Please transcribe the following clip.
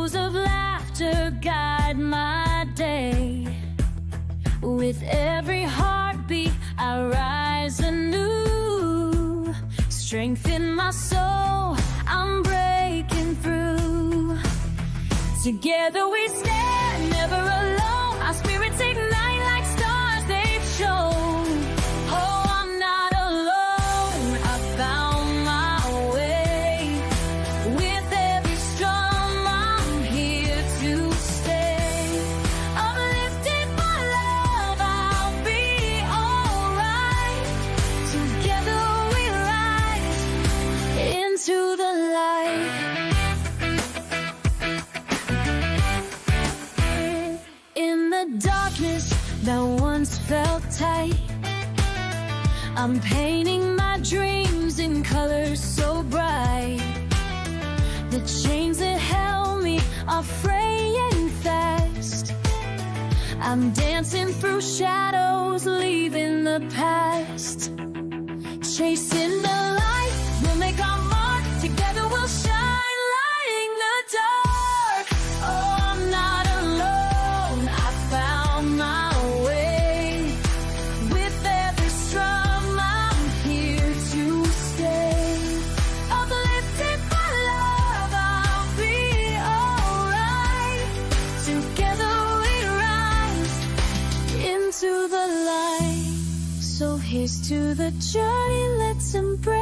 Echoes of laughter guide my day. With every heartbeat I rise anew. Strength in my soul, I'm breaking through. Together we stand, never alone. Our spirits ignite like stars they've shown. Oh, I'm not alone, I found my way. With every strum, I'm here to stay. Uplifted by love, I'll be alright. Together we rise into the light. In the darkness that once felt tight, I'm painting my dreams in colors so bright. The chains that held me are fraying fast. I'm dancing through shadows, leaving the past. Chasing the light, we'll make our mark. Together we'll shine, lighting the dark. Oh, I'm not alone, I found my way. With every strum, I'm here to stay. Uplifted by love, I'll be alright. Together we rise into the light. So here's to the journey, let's embrace